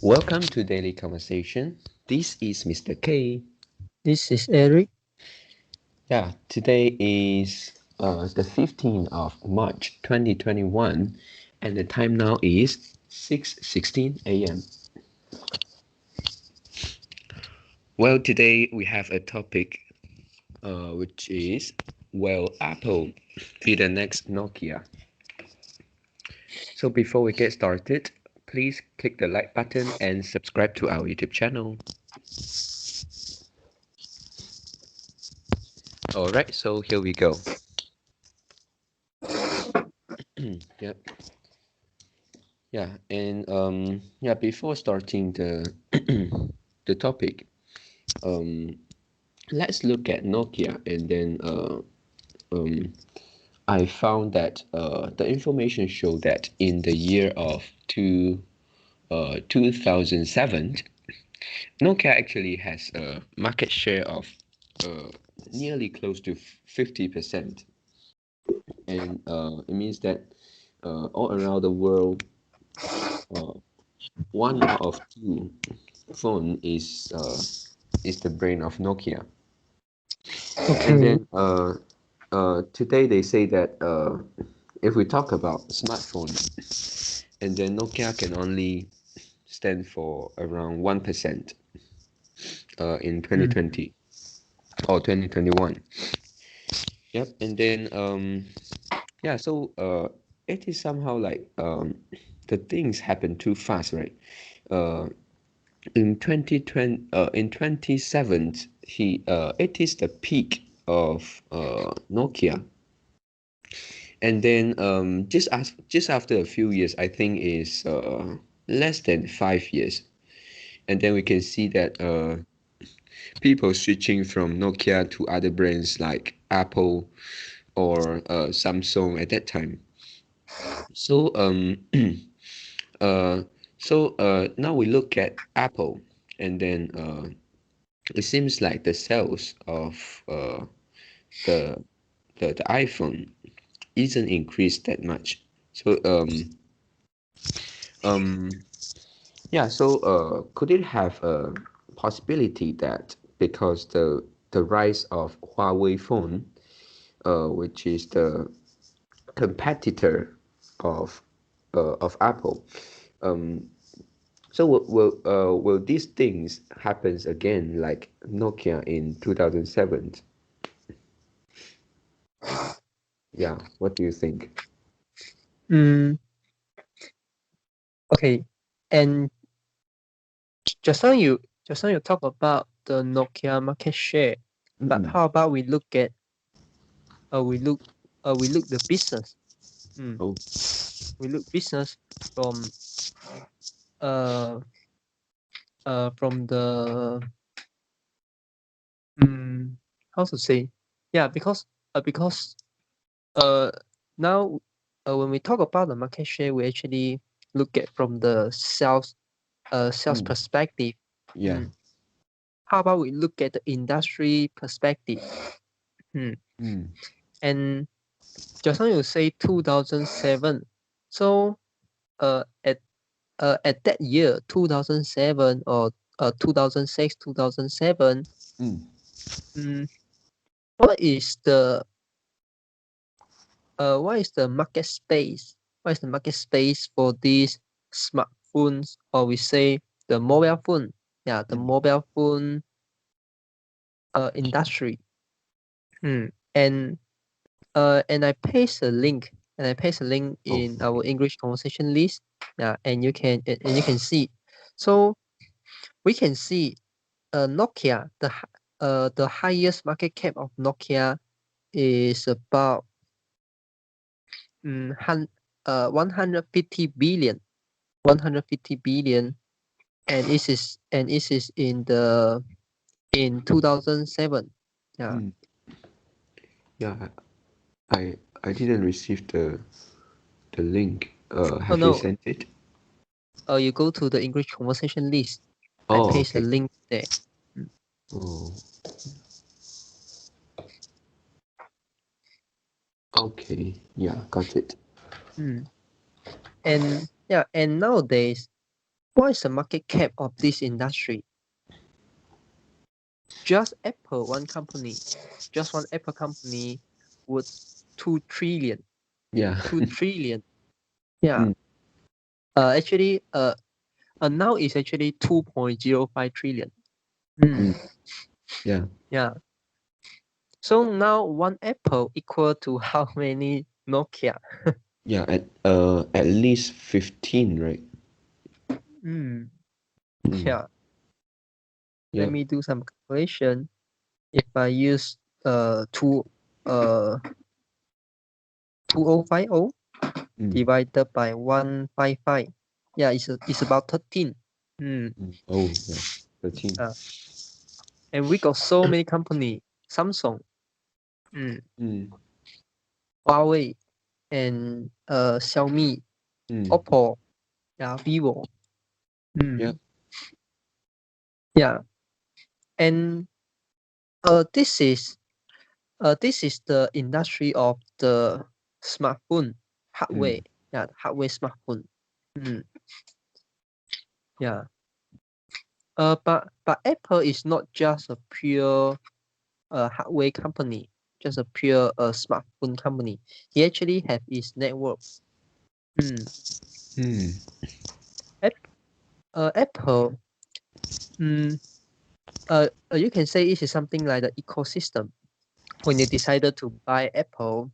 Welcome to Daily Conversation. This is Mr. K. This is Eric. Yeah, today is the 15th of March 2021, and the time now is 6:16 a.m. Well, today we have a topic which is, will Apple be the next Nokia? So before we get started, please click the like button and subscribe to our YouTube channel. Alright, so here we go. Yep. Yeah, and before starting the the topic, um, let's look at Nokia, and then um, I found that the information showed that in the year of 2007, Nokia actually has a market share of uh, nearly close to 50%, and it means that all around the world, uh, one out of two phone is the brain of Nokia. And Okay. then today they say that if we talk about smartphone, and then Nokia can only stand for around 1% in Mm. 2020 or 2021. Yep. And then so it is somehow like the things happen too fast, right? Uh, in 2020 in 27 it is the peak of Nokia, and then just after a few years, I think is less than 5 years, and then we can see that people switching from Nokia to other brands like Apple or Samsung at that time. So uh now we look at Apple, and then it seems like the sales of the the iPhone isn't increased that much. So um could it have a possibility that because the rise of Huawei phone, which is the competitor of of Apple, um so will these things happens again like Nokia in 2007? Yeah, what do you think? Mm. Okay. And just now you talk about the Nokia market share, but Mm-mm. how about we look at we look the business. Mm. Oh. We look business from uh from the how to say, yeah, because uh now when we talk about the market share, we actually look at from the sales Mm. perspective. Yeah. Mm. How about we look at the industry perspective? Hmm. Mm. And just now you say 2007. So at that year 2007 or 2006 2007, Mm. mm, what is the what is the market space? What is the market space for these smartphones, or we say the mobile phone? Yeah, the Mm. mobile phone industry. Hmm. And I paste a link, Oh, in our okay. English conversation list. Yeah, and you can see. So we can see Nokia, the highest market cap of Nokia is about 150 billion, 150 billion, and this is in 2007. Yeah. Mm. Yeah, I didn't receive the link. Oh Have you no. sent it? You go to the English conversation list. I Oh, paste a okay. link there. Mm. Oh, okay. Yeah, got it. Mm. And yeah, and nowadays What is the market cap of this industry? Just Apple, one company, just one Apple company would 2 trillion. Yeah. 2 trillion. Yeah. Mm, Actually, now it's actually 2.05 trillion. mm, yeah. Yeah. So now one Apple equal to how many Nokia? Yeah. At least 15, right? Mm. Mm, Yeah. Let yep. me do some calculation. If I use two 2050 Mm, divided by 155, yeah, it's about 13. Oh, yeah. 13. Uh, and we got so many company: Samsung, mm, Mm, Huawei, and Xiaomi, mm, Oppo, yeah, Vivo. yep. Yeah, and this is the industry of the smartphone hardware. Mm, Yeah, hardware smartphone. Mm, yeah. But Apple is not just a pure hardware company, just a pure smartphone company. He actually have his network. Mm. mm, App, Apple. Mm, you can say it is something like the ecosystem. When you decided to buy Apple,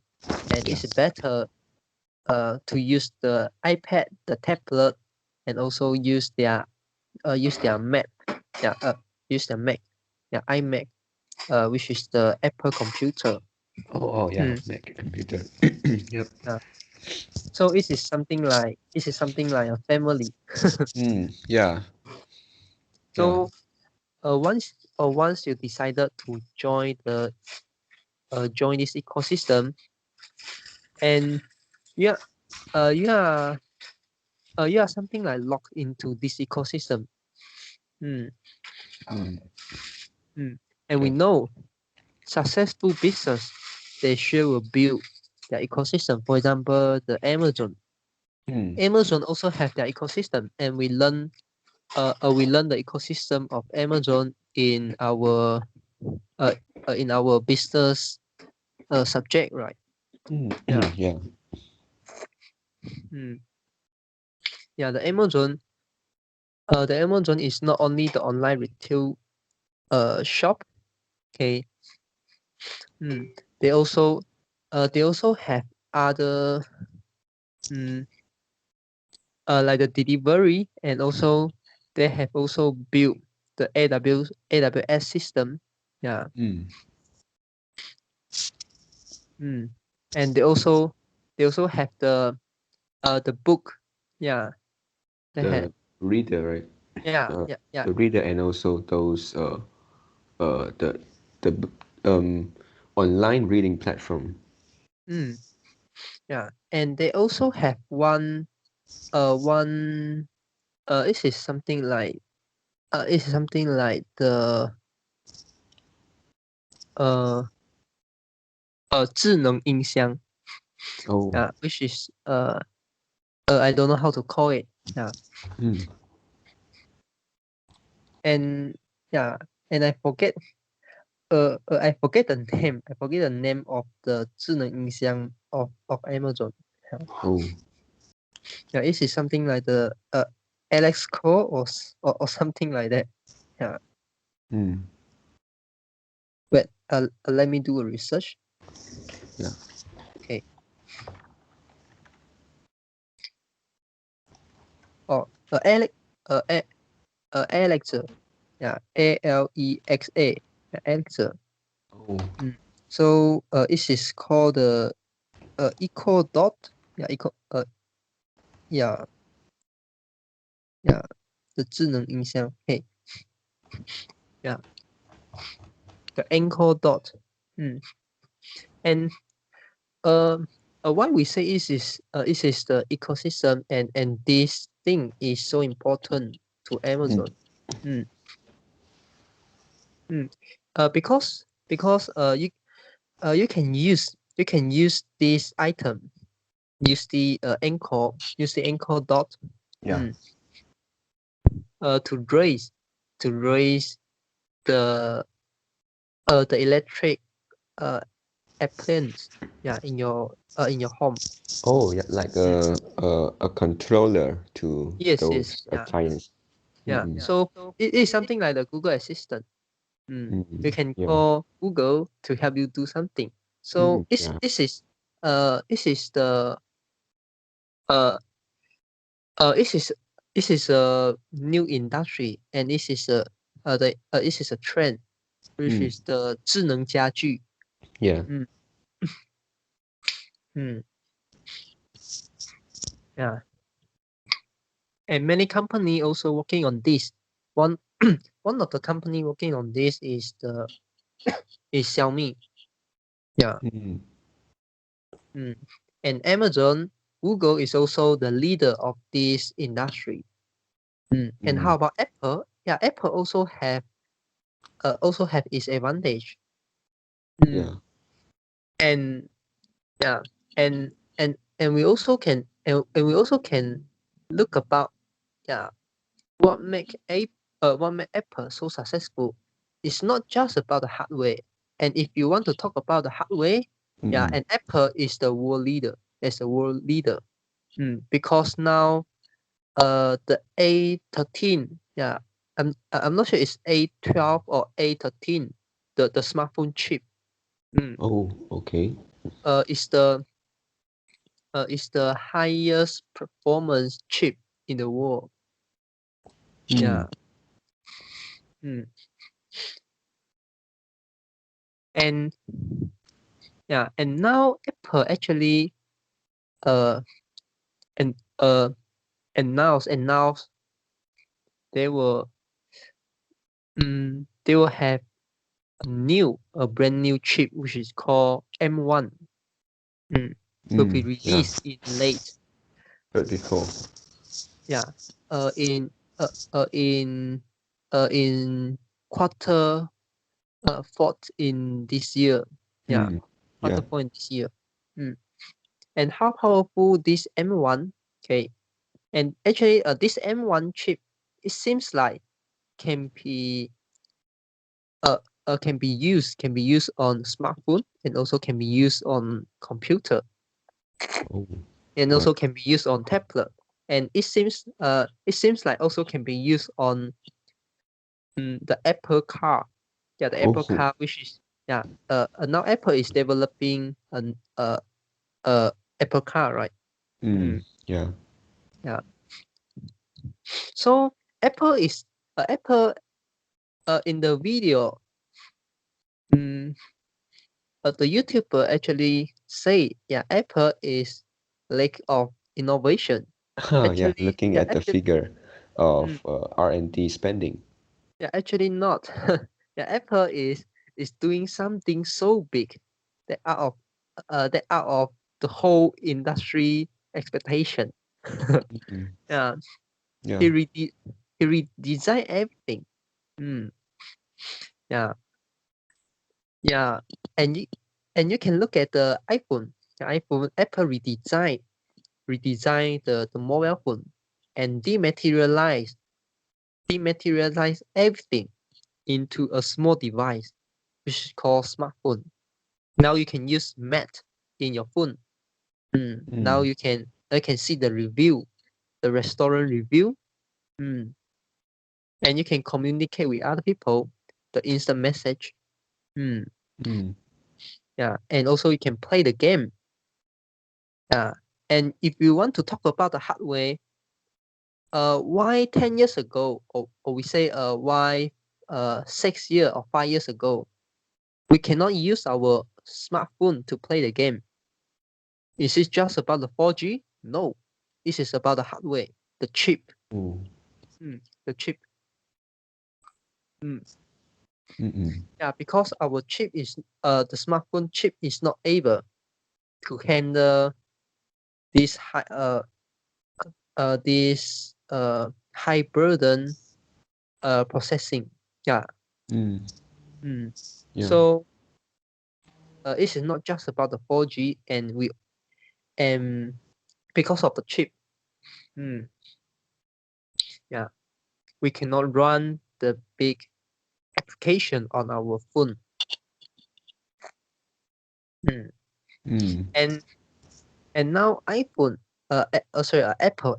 and yeah. it's better to use the iPad, the tablet, and also use their Mac. Yeah, use their Mac. Yeah, iMac. Which is the Apple computer. Oh, yeah. Mm, Mac computer. Yep. yeah. So it is something like a family. Yeah. Yeah. So once you decided to join this ecosystem, and yeah you are you are something like locked into this ecosystem. Mm, Mm, mm. And we yep. know successful business, they sure will build their ecosystem. For example, the Amazon. Mm, Amazon also have their ecosystem, and we learn the ecosystem of Amazon uh, in our business subject, right? Yeah. yeah. Mm. Yeah, the Amazon is not only the online retail shop. Okay. Mm. They also have other mm, like the delivery, and also they have also built the AWS system. Yeah. Mm, Mm. And they also have the book. Yeah. They had the reader, right? yeah Uh, yeah yeah. the reader and also those the the online reading platform. Mm. Yeah. And they also have one it is something like the uh 智能音箱. Oh. Yeah, which is I don't know how to call it. Yeah. Mm, And yeah, and I forget the name. I forget the name of the 智能音箱 of Amazon. Yeah, oh. yeah, it is something like the Alex Core or something like that. Yeah. Mm, But let me do a research. yeah. Okay. Oh, Alex uh, A- Alexa. Yeah, Alexa. Yeah, Alexa. Oh. Mm. So it is called the Eco Dot. Yeah, Eco yeah yeah the 智能音箱. Hey, yeah, the Anchor Dot. Mm. And uh, why we say it is the ecosystem, and this thing is so important to Mm, Amazon. Mm. Mm. Because you can use this item, use the anchor dot. yeah. Mm. to raise the electric uh appliance, yeah, in your home. Oh, yeah, like Mm. a controller to Yes, yes, those yeah, appliances. yeah. Mm-mm. So it is something like the Google Assistant. You Mm-mm. can Yeah. call Google to help you do something. So Yeah. this is the uh this is a new industry, and this is a trend, which Mm. is the 智能家居. Yeah. Mm, mm, yeah. And many company also working on this. One one of the company working on this is Xiaomi. Yeah. Mm. Mm. And Amazon, Google is also the leader of this industry. And Mm. how about Apple? Yeah, Apple also have its advantage. Mm. Yeah. And yeah, and we also can and we also can look about, yeah, what make Apple so successful. It's not just about the hardware. And if you want to talk about the hardware, yeah, Mm-mm. and Apple is the world leader. As a world leader. Because now the A13, yeah, I'm not sure it's A12 or A13, the smartphone chip. Mm, Oh, okay. is the highest performance chip in the world. Mm. Yeah. Mm. And yeah, and now Apple actually uh and now they will they will have a brand new chip which is called M1. Will be Yeah. released in late, Heard before. yeah, in uh, uh in in quarter fourth in this year. Yeah, Mm. Yeah. quarter four in this year. Mm. And how powerful this M1? Okay, and actually, this M1 chip, it seems like can be uh, can be used on smartphone, and also can be used on computer, Oh, and right. also can be used on tablet. And it seems like also can be used on the Apple car. Yeah, the Apple Oh. car, which is, yeah, now Apple is developing an Apple car, right? Mm. Mm, Yeah. yeah. So Apple in the video, mm, the YouTuber actually say, yeah, Apple is lack of innovation. Yeah, Actually, looking yeah, at the figure of mm, R&D spending. yeah, actually not. Yeah, Apple is doing something so big that out of the whole industry expectation. Mm. Yeah, Yeah. he rede he redesigned everything. Mm, yeah, yeah, and you can look at the iPhone. The iPhone, Apple redesign the mobile phone, and dematerialize everything into a small device, which is called smartphone. Now you can use Map in your phone. Now Mm. you can see the review, the restaurant review. Mm, and you can communicate with other people, the instant message. Mm, Mm. yeah, and also you can play the game. Yeah, and if you want to talk about the hardware, why 10 years ago, or we say why 6 years or 5 years ago, we cannot use our smartphone to play the game? Is it just about the 4G? No, this is about the hardware, the chip. Oh. The chip. Mm, Mm-mm. yeah, because our chip is the smartphone chip is not able to handle this high burden processing. Yeah. Mm. Mm. Yeah. So it is not just about the 4G, and because of the chip. Mm. Yeah. we cannot run the big application on our phone. Mm. And now iPhone, Apple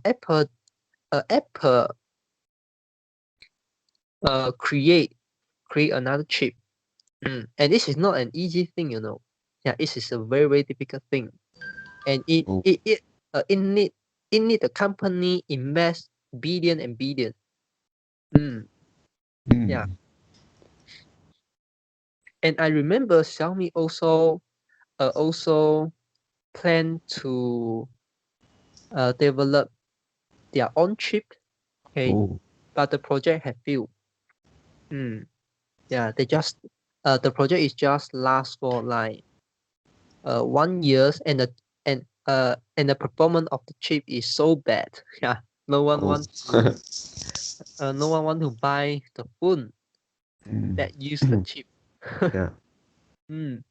create another chip. And this is not an easy thing, you know. Yeah, this is a very, very difficult thing. And Oh. it need the company invest billion and billion. Yeah. Mm. And I remember Xiaomi also plan to develop their own chip. Okay. Oh. But the project had failed. Yeah, the project is just last for like 1 year, and the performance of the chip is so bad. Yeah, no one Oh. want to buy the phone Mm. that use the chip. Yeah. And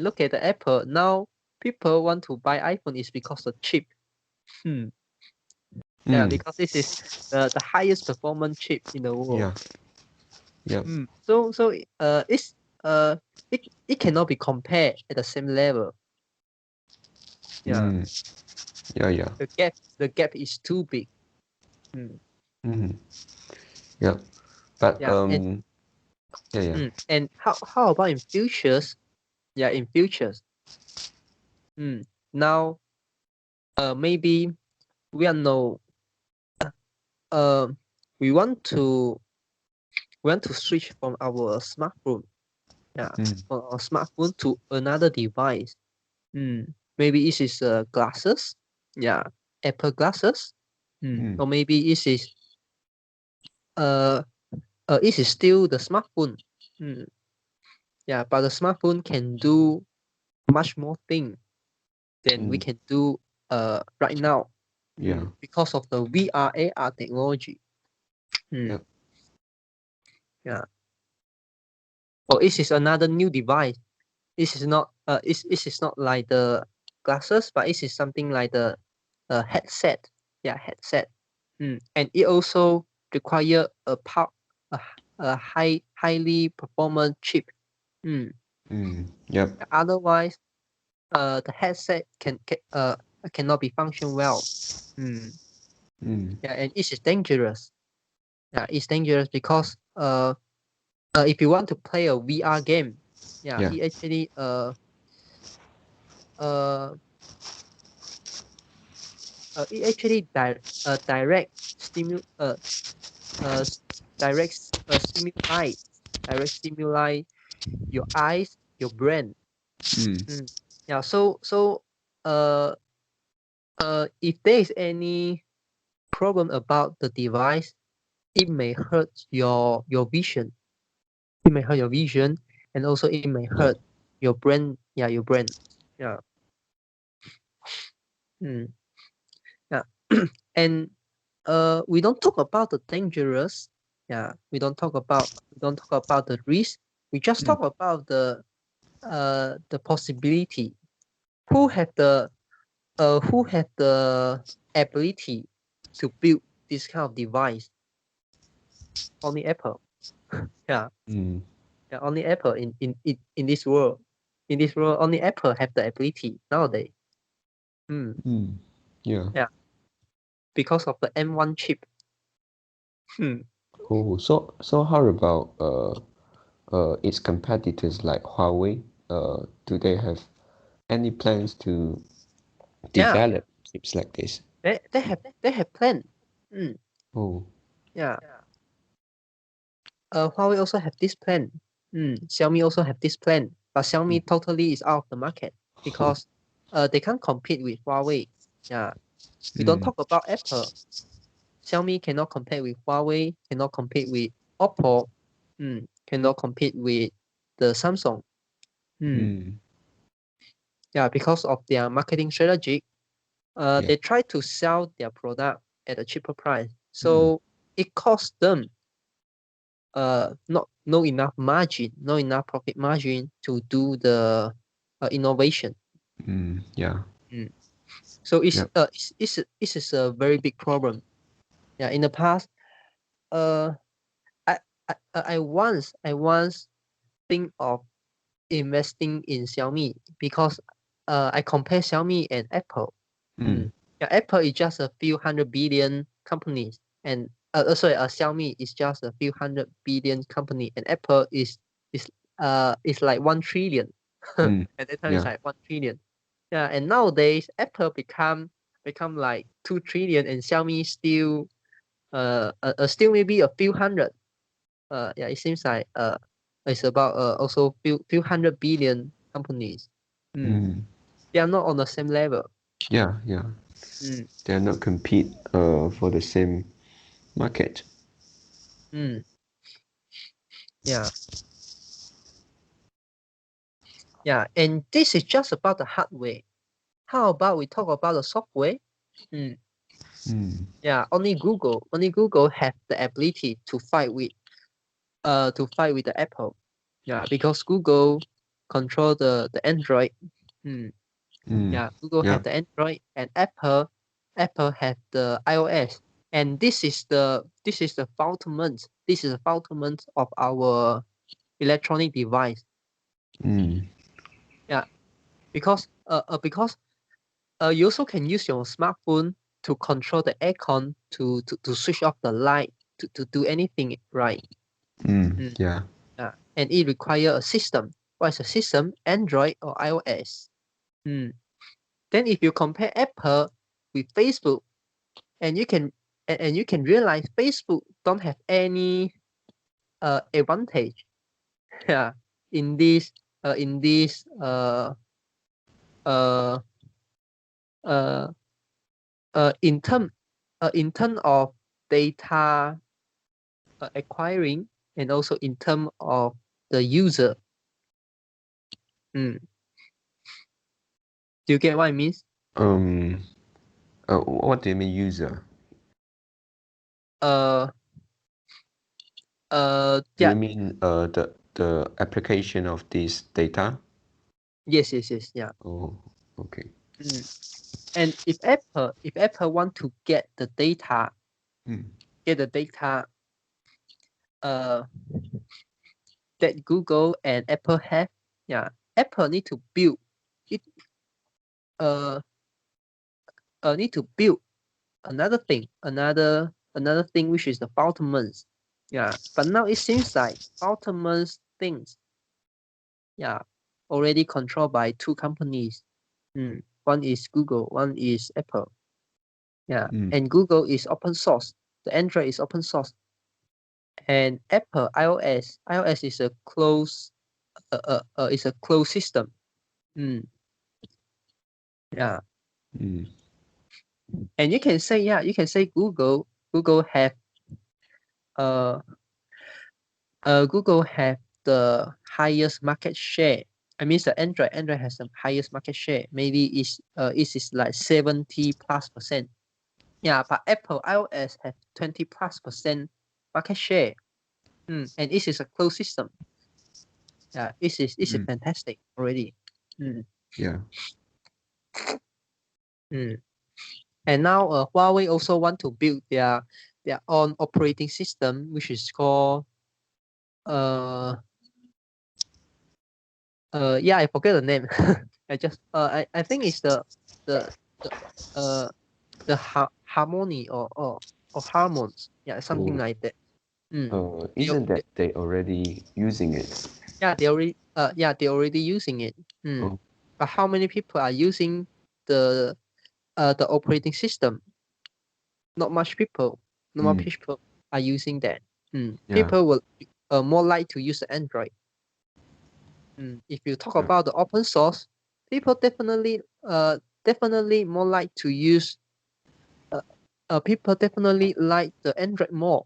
look at the Apple now. People want to buy iPhone is because of chip. Yeah, Mm. because this is the highest performance chip in the world. Yeah. Yeah. So it's it cannot be compared at the same level. Yeah. Mm. Yeah. Yeah. The gap is too big. Mm. Yeah. But Yeah, yeah. Yeah. and how about in futures? Yeah, in futures. Now, maybe we are no. We want to switch from our smartphone. Yeah, Mm. from our smartphone to another device. Maybe this is glasses. Yeah, Apple glasses. Mm. Or maybe uh this is still the smartphone. Yeah, but the smartphone can do much more things than we Mm. can do right now. Yeah. Because of the VR AR technology. Yeah. Yeah. Or this is another new device. This is not this is not like the glasses, but this is something like the headset. Yeah, headset. And it also require a, highly performant chip. Mm. Yep. Otherwise, the headset cannot be function well. Mm. Yeah, and it is dangerous. Yeah, it's dangerous because if you want to play a VR game, yeah, Yeah. it actually uh direct stimu uh s- direct stimuli your eyes, your brain. Mm. Yeah, so uh if there is any problem about the device, it may hurt your vision. It may hurt your vision, and also it may Yep. hurt your brain. Yeah, your brain. Yeah. Mm. Yeah. And we don't talk about the dangerous. Yeah, we don't talk about the risk. We just Mm. talk about the possibility. Who have the ability to build this kind of device? Only Apple. Yeah, Mm. yeah, only Apple in this world. In this world, only Apple have the ability nowadays. Mm. Yeah. Yeah, because of the M1 chip. Hmm. Oh, so how about its competitors like Huawei? Do they have any plans to Yeah, develop chips like this? they have plan. Hmm. Oh. Yeah. Huawei also have this plan. Xiaomi also have this plan, but Mm. Xiaomi totally is out of the market because they can't compete with Huawei. Yeah, we don't Mm. talk about Apple. Xiaomi cannot compete with Huawei, cannot compete with Oppo, cannot compete with the Samsung. Mm. Yeah, because of their marketing strategy, Yeah. they try to sell their product at a cheaper price. Mm. So it costs them not no enough margin, no enough profit margin to do the innovation. Mm. Yeah. Mm. So Yep. it's a very big problem. Yeah, in the past, uh, I I once think of investing in Xiaomi because I compare Xiaomi and Apple. Mm, Yeah, Apple is just a few hundred billion companies, and Xiaomi is just a few hundred billion company, and Apple is like 1 trillion. mm, At that time, it's yeah. like 1 trillion. Yeah, and nowadays Apple become like 2 trillion, and Xiaomi still maybe a few hundred. Yeah, it seems like it's about also few hundred billion companies. Mm. Mm, They are not on the same level. yeah, yeah. Mm. They're not compete for the same market. Mm. Yeah, yeah, and this is just about the hardware. How about we talk about the software? Mm. Mm, Yeah, only Google have the ability to fight with the Apple. Yeah, because Google control the Android. Mm. mm, Yeah, Google yeah. have the Android, and Apple have the iOS. And this is the fundament of our electronic device. Mm, Yeah, because you also can use your smartphone to control the aircon, to switch off the light, to do anything, right? Mm, yeah. yeah. And it require a system. What is a system? Android or iOS. Mm. Then if you compare Apple with Facebook, and you can realize Facebook don't have any advantage. Yeah, in this uh in this uh uh uh in term of data acquiring, and also in term of the user. Mm. Do you get what I mean? Um, what do you mean user? Uh Do you yeah, mean the application of this data? yes, yeah. Oh, okay. Mm. And if Apple want to Mm, get the data uh that Google and Apple have, yeah, Apple it uh need to build another thing, which is the Faultmans. Yeah, but now it seems like Faultmans things, yeah, already controlled by two companies. Mm. One is Google, one is Apple. Yeah, mm, and Google is open source. The Android is open source, and Apple iOS is a closed system. Mm. Yeah, mm, and you can say Google have uh Google have the highest market share. I mean, the Android has the highest market share. Maybe it is like 70+%. Yeah, but Apple iOS have 20+% market share. And this is a closed system. Yeah, this is mm, fantastic already. Mm, yeah. mm. And now Huawei also want to build their own operating system, which is called uh yeah, I forget the name. I think it's the the harmony, or harmons. Yeah, something Oh, like that. Mm. They, isn't they, that they already using it? yeah, they already using it. Mm. Oh, But how many people are using the the operating system? Not much people. Not much mm, people are using that. yeah, People will more like to use the Android. If you talk yeah. about the open source, people definitely more like to use uh, people definitely like the Android more.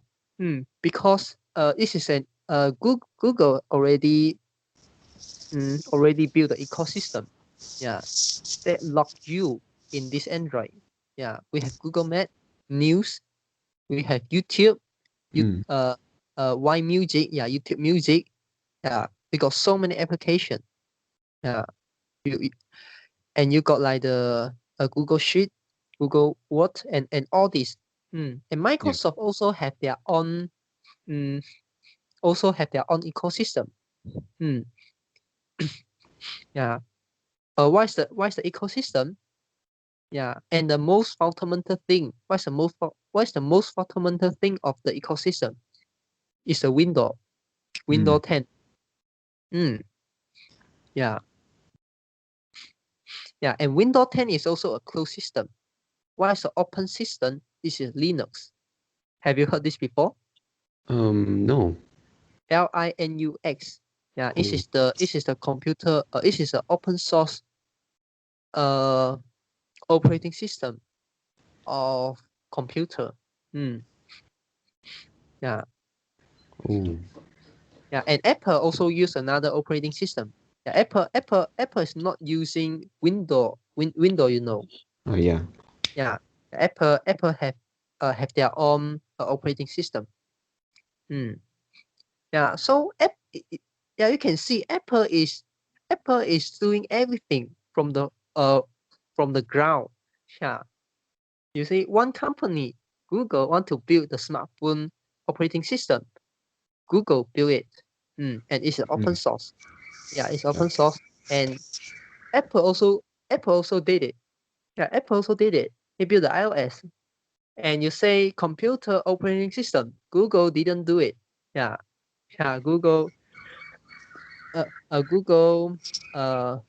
Because this is an Google already built the ecosystem. Yeah, that lock you in this Android. Yeah, we have Google Map, News, we have YouTube, you Mm, Y Music, yeah, YouTube Music. Yeah, we got so many applications. Yeah, you and you got like the Google Sheet, Google Word, and all these. And yeah. Microsoft also have their own also have their own ecosystem. Yeah. What's the ecosystem? Yeah. And the most fundamental thing, what's the most fundamental thing of the ecosystem? Is the Windows Mm. 10. Yeah. Yeah. And Windows 10 is also a closed system. What's the open system? This is Linux. Have you heard this before? No. Linux. Yeah, Oh. this is the computer. This is the open source uh operating system of computer. Yeah, Oh. yeah, and Apple also use another operating system. Yeah, Apple is not using Windows. You know. Oh yeah. Yeah, Apple have their own operating system. Yeah, so yeah, you can see Apple is doing everything from the ground. Yeah, you see, one company, Google, want to build the smartphone operating system. Google build it, and it's open Mm. source. Yeah, it's Yeah. open source, and Apple also Apple also did it. Yeah, Apple also did it. They built the iOS, and you say computer operating system. Google didn't do it. Yeah, yeah, Google uh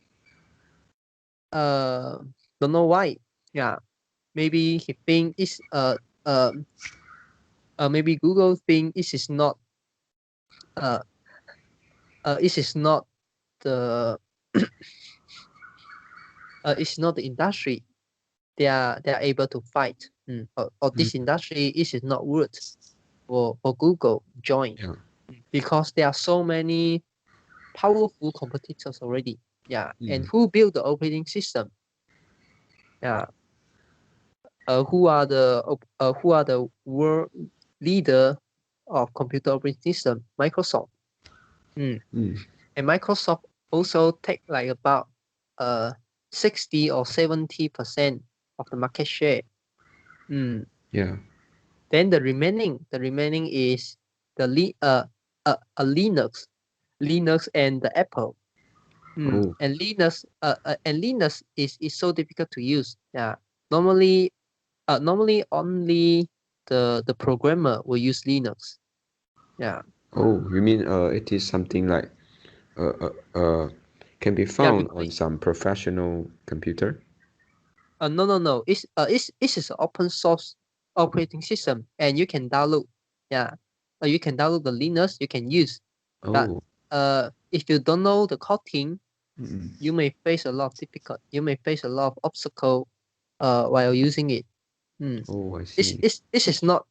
uh don't know why. Yeah, maybe he think it's maybe Google think uh this is not the it's not the industry they are able to fight. Or Mm. this industry is not worth for Google join, Yeah. because there are so many powerful competitors already. Yeah, and Mm. who built the operating system? Yeah, who are the world leader of computer operating system? Microsoft. Mm. And Microsoft also take like about uh 60 or 70% of the market share. Yeah. Then the remaining is the Linux and the Apple. Oh. And Linux is so difficult to use. Yeah, normally normally only the programmer will use Linux. Yeah, Oh, you mean it is something like uh uh, uh can be yeah. found on some professional computer? No. It's an open source operating system, and you can download. Yeah, you can download the Linux. You can use, but Oh. if you don't know the coding, Mm. you may face a lot of difficult. You may face a lot of obstacle while using it. Oh, I see. This is not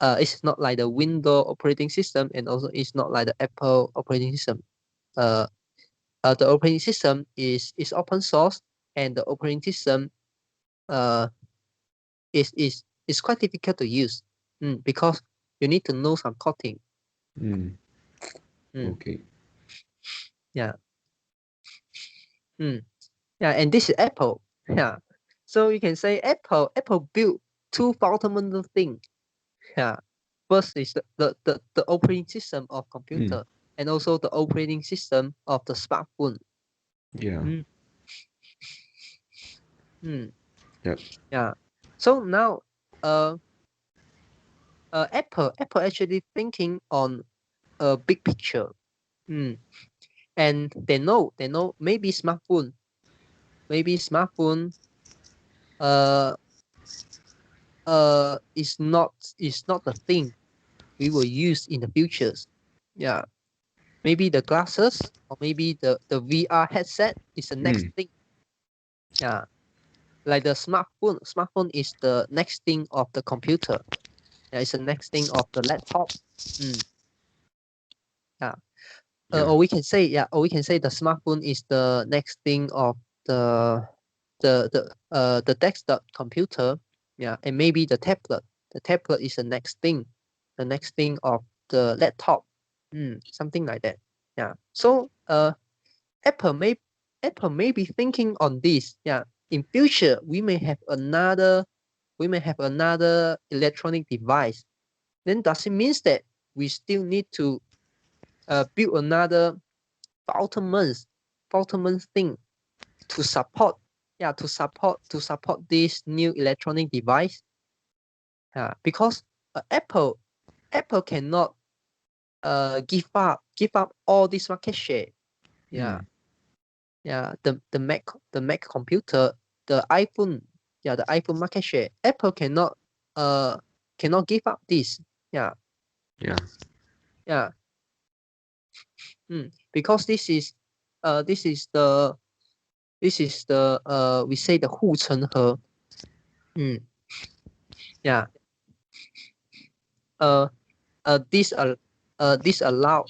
uh it's not like the Windows operating system, and also it's not like the Apple operating system. Uh, the operating system is open source, and the operating system uh is quite difficult to use, because you need to know some coding. Mm. Mm, Okay. yeah. Mm, yeah, and this is Apple. Yeah. So you can say Apple built two fundamental things. Yeah. First is the operating system of Mm. computer, and also the operating system of the smartphone. Yeah. Mm, mm, Yep. yeah. So now uh Apple actually thinking on a big picture. Mm. And they know maybe smartphone uh is not the thing we will use in the futures. Yeah, maybe the glasses, or maybe the VR headset is the next Mm. thing. Yeah, like the smartphone is the next thing of the computer. Yeah, it's the next thing of the laptop. Mm, yeah. Yeah. Or we can say, or we can say the smartphone is the next thing of the the desktop computer. Yeah, and maybe the tablet. The tablet is the next thing of the laptop. Something like that. Yeah. So Apple may Apple may be thinking on this. Yeah. In future, we may have another we may have another electronic device. Then does it mean that we still need to build another ultimate thing to support this new electronic device? Because Apple cannot give up all this market share. The Mac computer, the iPhone, the iPhone market share, Apple cannot give up this. Because this is the we say the 护城河. This allow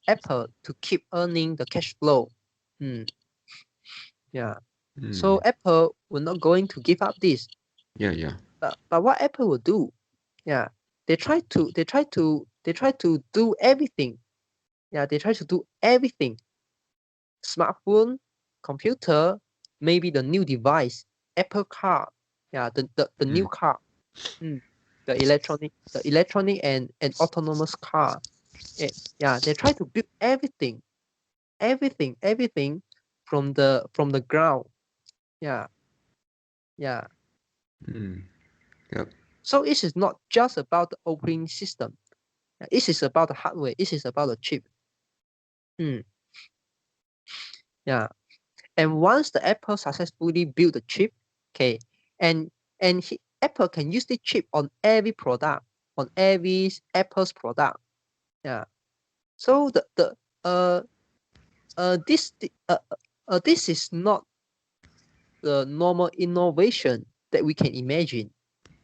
Apple to keep earning the cash flow. So Apple will not going to give up this. But what Apple will do, they try to do everything. They try to do everything. Smartphone, computer, maybe the new device, Apple car, the new car, the electronic and autonomous car. They try to build everything from the ground. So it is not just about the operating system. It is about the hardware. It is about the chip. And once the Apple successfully build the chip, okay, and Apple can use the chip on every product, on every Apple's product. So this is not the normal innovation that we can imagine.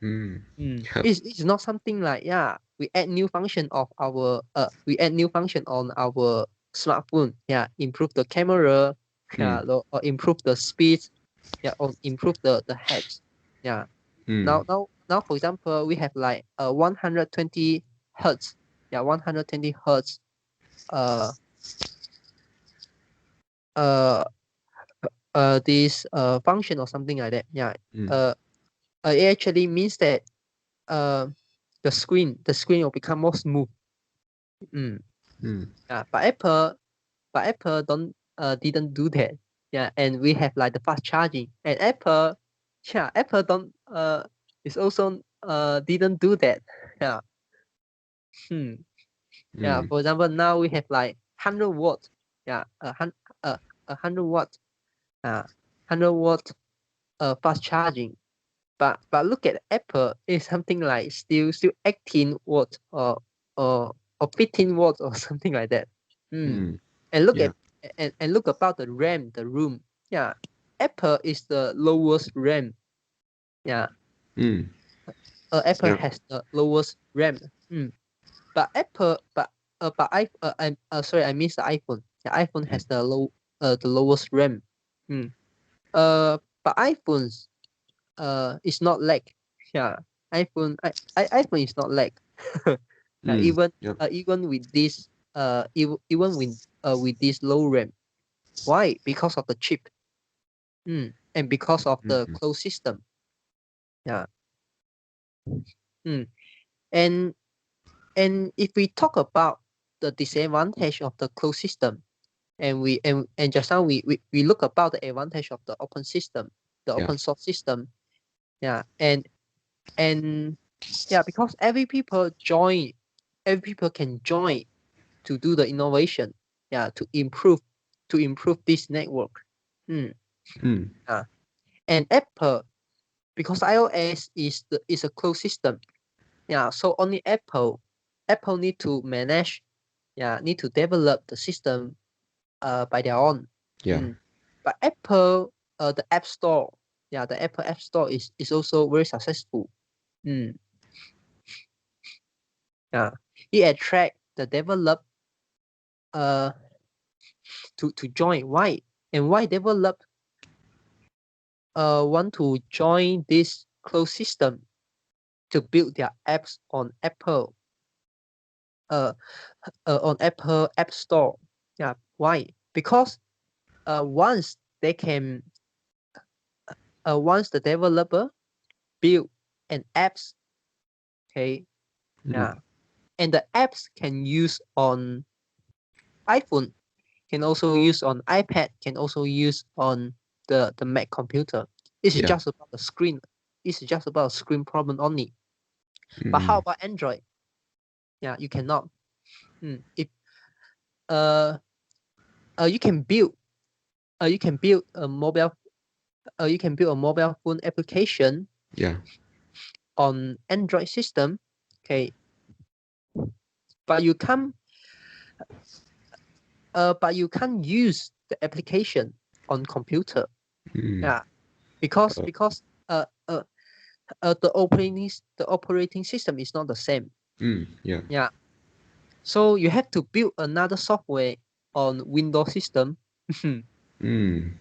It's not something like we add new function of our on our smartphone, improve the camera, or improve the speed, or improve the heads. Now for example, we have like 120 hertz, 120 hertz this function or something like that. It actually means that the screen will become more smooth. But Apple didn't do that. And we have like the fast charging, and Apple don't is also didn't do that. For example, now we have like 100 watt, 100 watt, 100 watt fast charging. But look at Apple, it's something like still 18 watt or 15 watts or something like that. And look at and look about the RAM, the room. Apple is the lowest RAM. Apple has the lowest RAM. But Apple, sorry, I missed the iPhone. The iPhone has the lowest RAM. But iPhones is not lag. iPhone is not lag. Even with this even with this low RAM. Why? Because of the chip. And because of the closed system. And if we talk about the disadvantage of the closed system, and just now we look about the advantage of the open system, the open source system. Because every people can join to do the innovation, to improve this network. And Apple, because iOS is a closed system, so only Apple need to manage, need to develop the system by their own. But Apple, the App Store, the Apple App Store is also very successful. It attract the develop to join. Why? And why develop want to join this closed system to build their apps on Apple App Store? Why? Because once they can once the developer build and apps. Okay, Mm. and the apps can use on iPhone, can also use on iPad, can also use on the Mac computer. It's Yeah. just about the screen. It's just about a screen problem only. But how Mm. about Android? Yeah, you cannot. If uh, you can build you can build a mobile phone application Yeah. on Android system. Okay, but you can't use the application on computer. Mm. Yeah, because Uh, the operating system is not the same. yeah. Yeah, so you have to build another software on Windows system. Mm.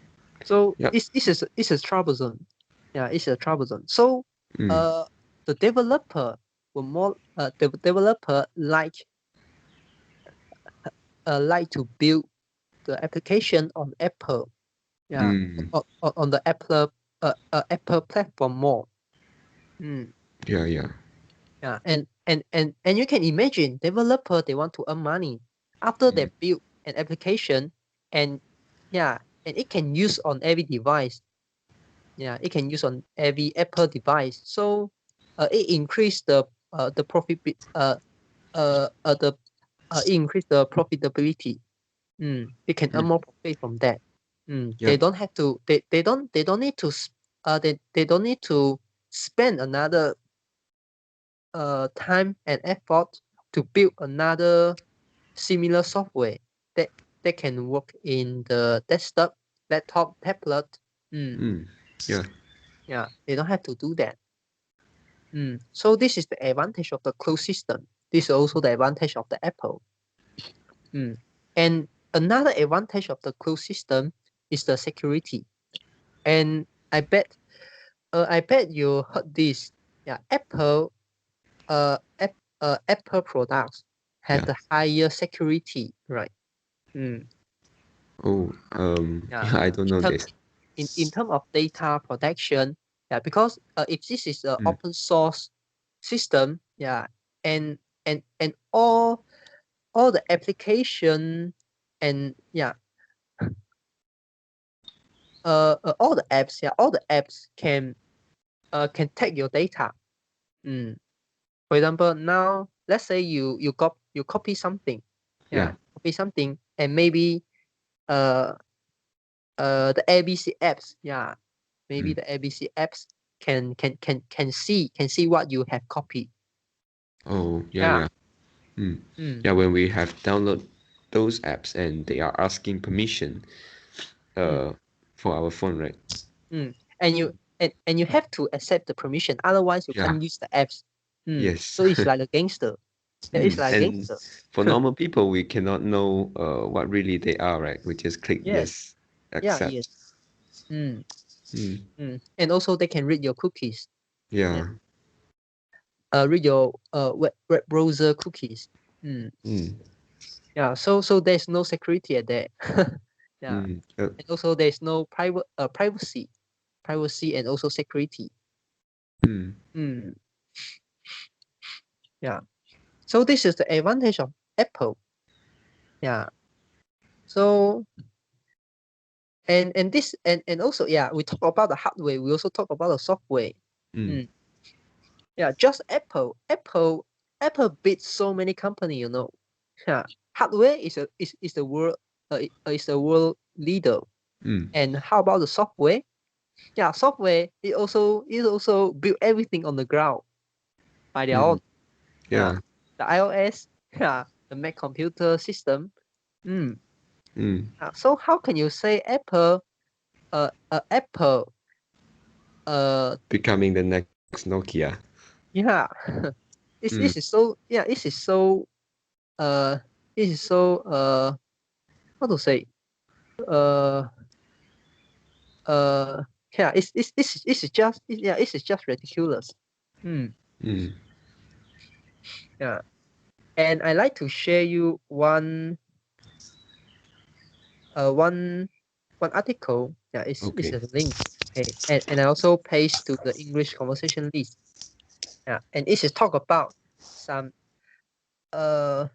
So Yep. it's a troublesome. Yeah, it's a troublesome. So Mm. uh the developer the developer like to build the application on Apple. Yeah, Mm. on the Apple platform more. Mm, Yeah. Yeah. yeah, and you can imagine developer, they want to earn money after they Mm. build an application, and yeah, and it can use on every device. Yeah, it can use on every Apple device. So it increase the profit the it increase the profitability. They can earn Mm. more profit from that. They Yep. don't have to they don't need to they don't need to spend another time and effort to build another similar software that can work in the desktop, laptop, tablet. Mm, Mm. Yeah. yeah, they don't have to do that. So this is the advantage of the closed system. This is also the advantage of the Apple. And another advantage of the closed system is the security. And I bet you heard this. Yeah, Apple products have Yeah. the higher security, right? Mm, Oh. yeah. Yeah. I don't In know term this. in term of data protection, yeah, because if this is an Mm. open source system, yeah, and and all the application and yeah, all the apps can take your data. Mm. For example, now let's say you copy something, Yeah. yeah, copy something, and maybe uh the ABC apps, yeah, maybe Mm. the ABC apps can see what you have copied. Oh. Yeah. Yeah. Yeah. Mm. Mm, Yeah. When we have download those apps and they are asking permission, mm, uh, for our phone, right? mm. And you have to accept the permission, otherwise you Yeah. can't use the apps. Yes. So it's like a gangster. Yeah, it's like a And gangster. for normal people, we cannot know what really they are, right? We just click Yes. yes, Yeah. Yes. accept. Mm, Mm. and also they can read your cookies. Yeah. Yeah. Read your web browser cookies. Mm. Mm. Yeah. So there's no security at there. Yeah. Mm. And also there's no privacy and also security. Mm. Mm. Yeah. So this is the advantage of Apple. Yeah. So and also, yeah, we talk about the hardware, we also talk about the software. Mm. Mm. Yeah, just Apple beats so many company, you know. Yeah. Hardware is the world is the world leader. Mm. And how about the software? Yeah, software it also build everything on the ground by their Mm. own. Yeah. Yeah. The iOS, yeah, the Mac computer system. Mm. Mm. So how can you say Apple uh Becoming the next Nokia. yeah Mm. this is so yeah uh this is so how to say uh uh yeah this is just ridiculous. Hmm. Mm. Yeah, and I like to share you one article. Yeah, it's Okay. a link. Okay, and I also paste to the English conversation list. Yeah, and this is talk about some the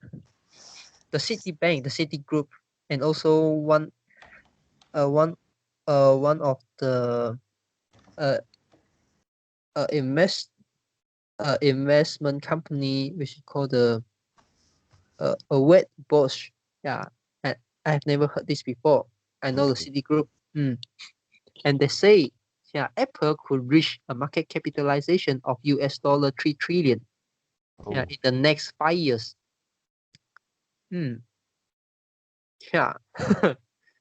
Citibank, the Citigroup, and also uh one one of the uh uh invest investment company which is called the a wet Bosch. Yeah, I have never heard this before. I know the Okay. Citigroup. And they say, yeah, Apple could reach a market capitalization of US dollar 3 trillion, yeah, Oh. in the next 5 years. Yeah.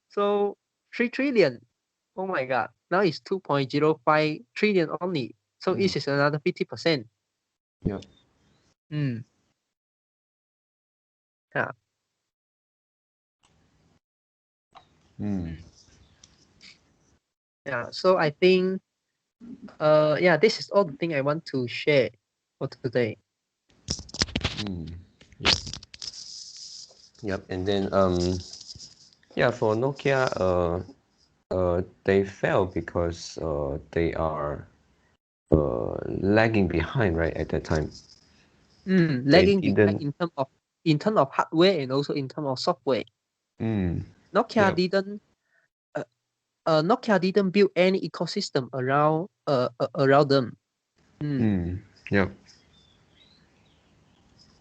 So 3 trillion. Oh my God. Now it's 2.05 trillion only. So Mm. it is another 50%. Yeah. Hmm. Yeah. Mm. Yeah. So I think yeah, this is all the thing I want to share for today. Mm. Yep. Yep. And then yeah, for Nokia, they fell because they are lagging behind, right, at that time. They Lagging behind didn't. in terms of hardware and also in terms of software. Mm. Nokia Yep. didn't uh, Nokia didn't build any ecosystem around them. Mm. Mm. Yep.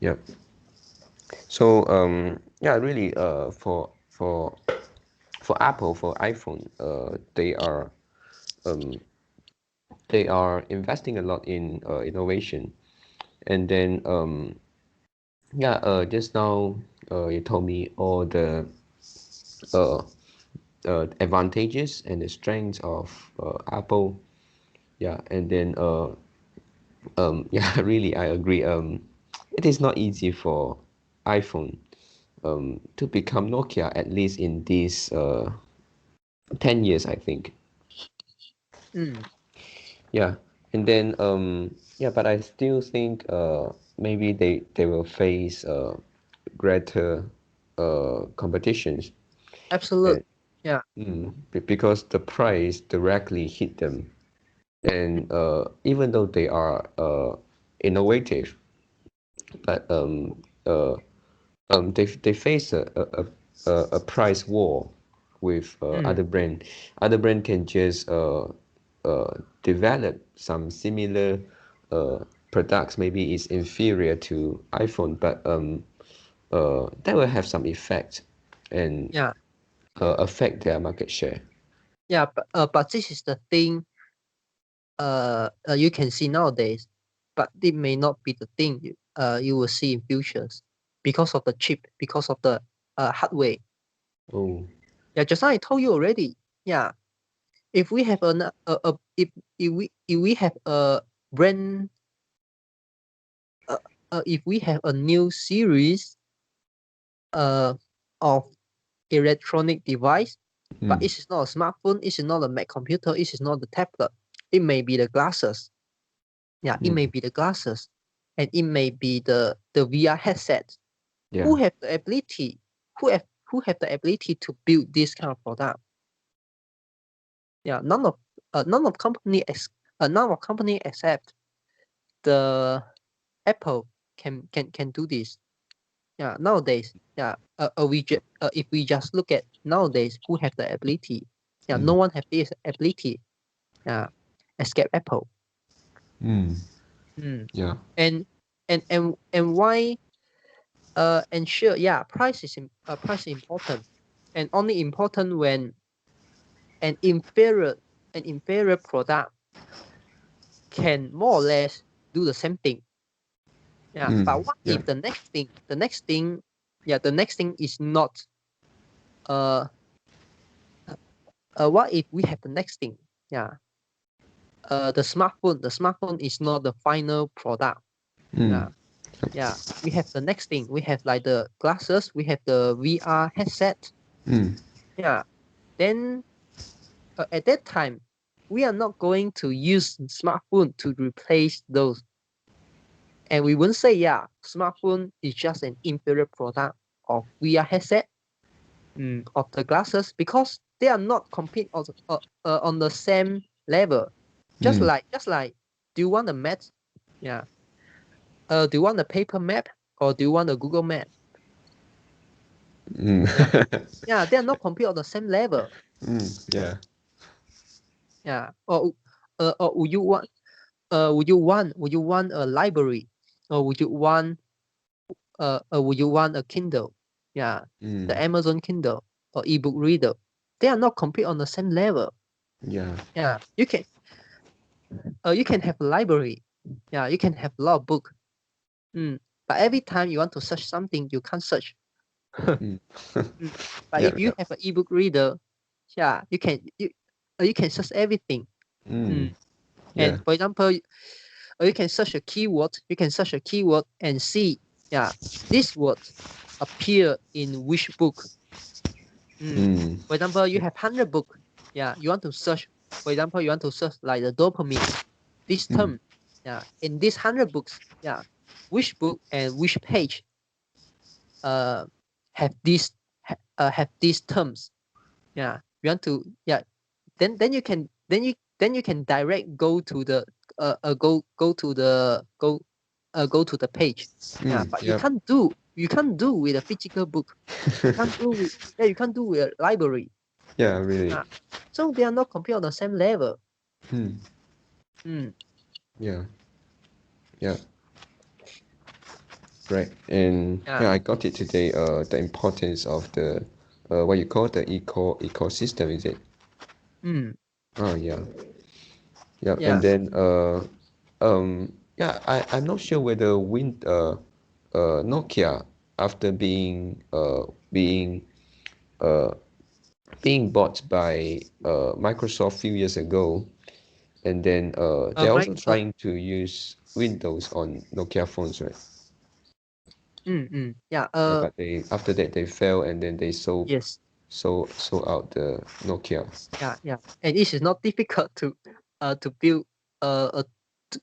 Yep. So yeah, really for Apple, for iPhone, um they are investing a lot in innovation. And then yeah, just now you told me all the uh, advantages and the strengths of Apple. Yeah, and then yeah, really I agree. It is not easy for iPhone to become Nokia, at least in these 10 years, I think. Mm. Yeah, and then yeah, but I still think maybe they will face greater competitions. Absolute. And, Yeah. because the price directly hit them, and even though they are innovative, but they face a price war with Mm. other brand. Other brand can just develop some similar uh, products. Maybe it's inferior to iPhone, but that will have some effect and Yeah. affect their market share. Yeah. But this is the thing. You can see nowadays, but it may not be the thing you will see in futures because of the chip, because of the hardware. Oh. Yeah. Just now I told you already. Yeah. If we have if we have a brand uh, if we have a new series uh of electronic device, but Mm. it is not a smartphone, it is not a Mac computer, it is not the tablet. It may be the glasses. Yeah, it may Mm. be the glasses, and it may be the VR headset. Yeah. Who have the ability? Who have the ability to build this kind of product? Yeah, none of company except the Apple can do this. Yeah, nowadays, yeah, if we just look at nowadays, who have the ability? Yeah, no Mm. one have this ability. Yeah, escape Apple. Mm. Mm. Yeah. And and why? And sure, yeah, price is important, and only important when an inferior an inferior product can more or less do the same thing. Yeah, Mm. but what Yeah. if the next thing is not uh what if we have the next thing? Yeah, the smartphone is not the final product. Mm. Yeah, yeah, we have the next thing. We have like the glasses, we have the VR headset. Mm. Yeah, then at that time, we are not going to use smartphone to replace those. And we won't say, yeah, smartphone is just an inferior product of VR headset, of the glasses, because they are not compete on the same level. Mm. Just like, do you want a Mac? Yeah. do you want a paper map or do you want a Google map? Mm. Yeah, yeah, they are not compete on the same level. Yeah. Yeah, or would you want a library, or would you want a Kindle? Yeah, the Mm. Amazon Kindle or ebook reader. They are not compete on the same level. Yeah. Yeah, you can have a library. Yeah, you can have a lot of book. But every time you want to search something, you can't search. Mm. Mm. But Yeah. if you Yeah. have an ebook reader, yeah, you can search everything. Mm. And Yeah. for example, you can search a keyword. You can search a keyword and see, yeah, this word appear in which book. Mm. For example, you Yeah. have 100 book. Yeah, you want to search. For example, you want to search like the dopamine. This Mm. term, yeah, in these 100 books, yeah, which book and which page uh have have these terms. Yeah, you want to, yeah, then you can direct go to the go to the go to the page. Yeah, but Yep. you can't do with a physical book. You can't do with, yeah, you can't do with a library. Yeah. Really. Yeah, so they are not compared on the same level. Mm. Mm, Yeah. Yeah. Right. And yeah. yeah, I got it today. The importance of the what you call the ecosystem, is it? Mm, Oh yeah. Yeah. And yeah. then yeah, I'm not sure whether Nokia, after uh being bought by Microsoft few years ago, and then they're Mike. also trying to use Windows on Nokia phones, right? Yeah. Yeah, but they after that they fell, and then they Yes. sold out the Nokia. Yeah. Yeah. And it is not difficult to build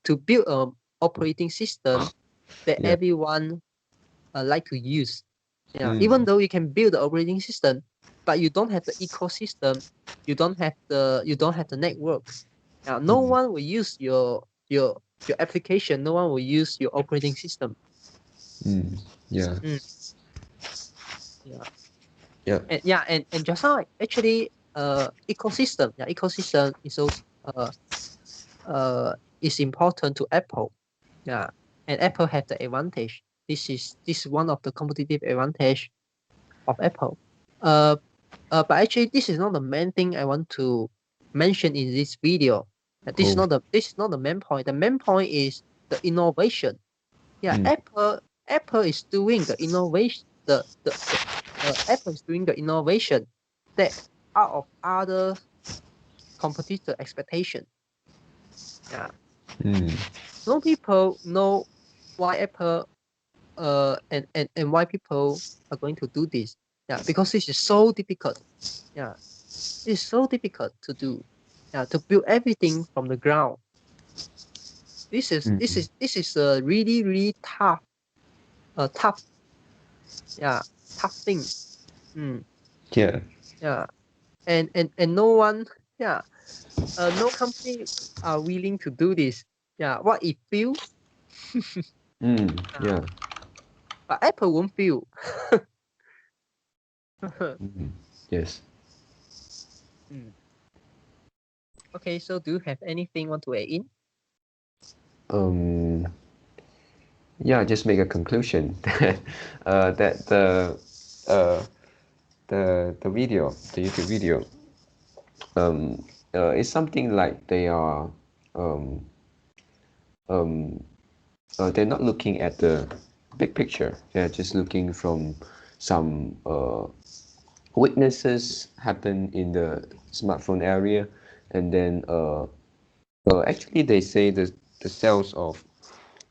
to build a operating system that Yeah. everyone like to use. Yeah, even Mm. though you can build the operating system, but you don't have the ecosystem, you don't have the network. No Mm. one will use your application. No one will use your operating system. Mm. Yeah. Mm, yeah, Yeah. and just now actually ecosystem. Yeah, ecosystem is also is important to Apple. Yeah, and Apple have the advantage. This is one of the competitive advantage of Apple. Uh, but actually, this is not the main thing I want to mention in this video. Oh. This is not the main point. The main point is the innovation. Yeah, Mm. Apple is doing the innovation. The Apple is doing the innovation that out of other competitor expectation. Yeah, Mm. no people know why Apple and why people are going to do this. Yeah, because this is so difficult. Yeah, it's so difficult to do. Yeah, to build everything from the ground. Mm. This is a really really tough, yeah, tough thing. Mm, Yeah. yeah, and no one, yeah, no company are willing to do this. Yeah, what if fail? Mm. uh, Yeah. but Apple won't fail. Mm. Yes. Mm. Okay, so do you have anything want to add in? Um. Yeah. Just make a conclusion that uh the video, the YouTube video, um, is something like they are um um they're not looking at the big picture. They're just looking from some weaknesses happen in the smartphone area, and then actually they say the sales of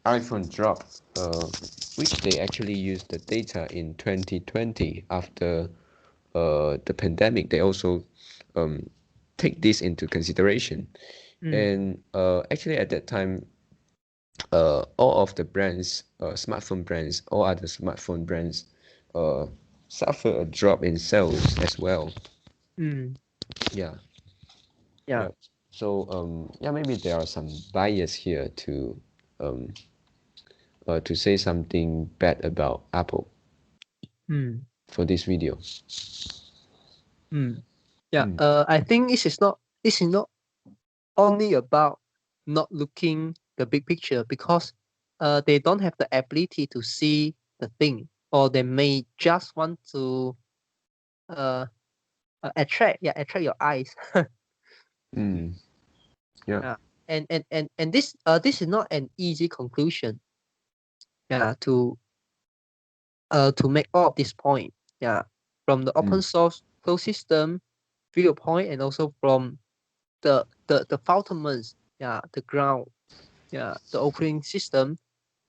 iPhone dropped, which they actually used the data in 2020 after the pandemic. They also take this into consideration, Mm, and actually at that time, all of the brands, smartphone brands, all other smartphone brands, uh, suffer a drop in sales as well. mm, Yeah, yeah, yeah. So yeah, maybe there are some bias here to um, to say something bad about Apple for this video. Yeah. I think this is not only about not looking the big picture, because they don't have the ability to see the thing, or they may just want to uh, attract your eyes. Yeah. Yeah. And this is not an easy conclusion, yeah, to make all of this point, yeah, from the open source closed system viewpoint, and also from the fundaments, yeah, the ground, yeah, the operating system,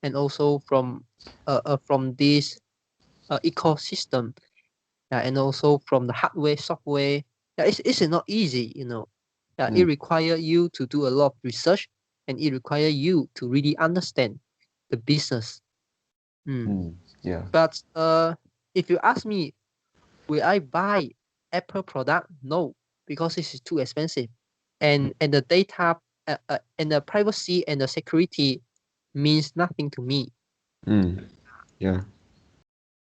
and also from this ecosystem, yeah, and also from the hardware, software. Yeah, it's not easy, Yeah, it requires you to do a lot of research, and it requires you to really understand the business. Yeah. But if you ask me, will I buy Apple product? No, because this is too expensive, and the data, and the privacy and the security means nothing to me. Yeah.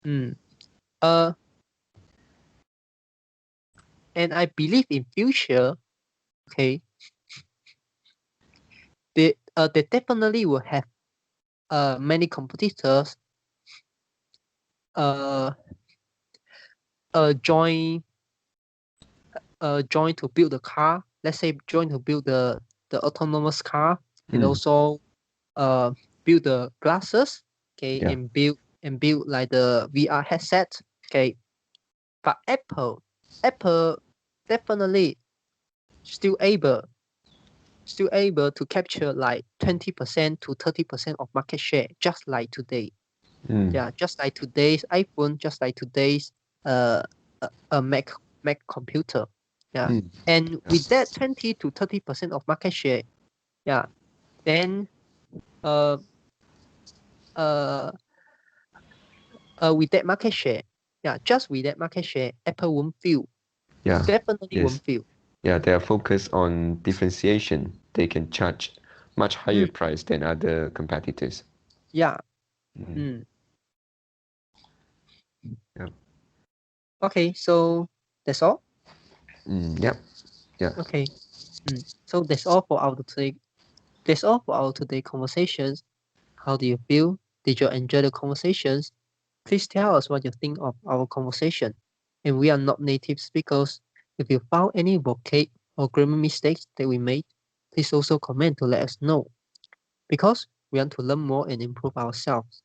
Mm. Uh, and I believe in future, okay, they definitely will have many competitors uh join join to build the car. Let's say join to build the autonomous car, and also uh build the glasses, okay, Yeah. and build like the VR headset, okay. But Apple definitely still able to capture like 20% to 30% of market share, just like today. Yeah, just like today's iPhone, just like today's uh Mac computer. Yeah. And with that 20 to 30% of market share, yeah, then uh uh with that market share, yeah, just with that market share, Apple won't feel. Yeah. Definitely Yes. won't feel. Yeah, they are focused on differentiation. They can charge much higher Mm, price than other competitors. yeah. Mm. Yeah. Okay, so that's all. Yep. Yeah. Okay. So that's all for our today. That's all for our today conversations. How do you feel? Did you enjoy the conversations? Please tell us what you think of our conversation. And we are not native speakers. If you found any vocab or grammar mistakes that we made, please also comment to let us know, because we want to learn more and improve ourselves.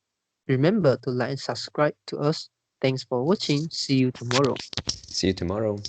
Remember to like and subscribe to us. Thanks for watching. See you tomorrow. See you tomorrow.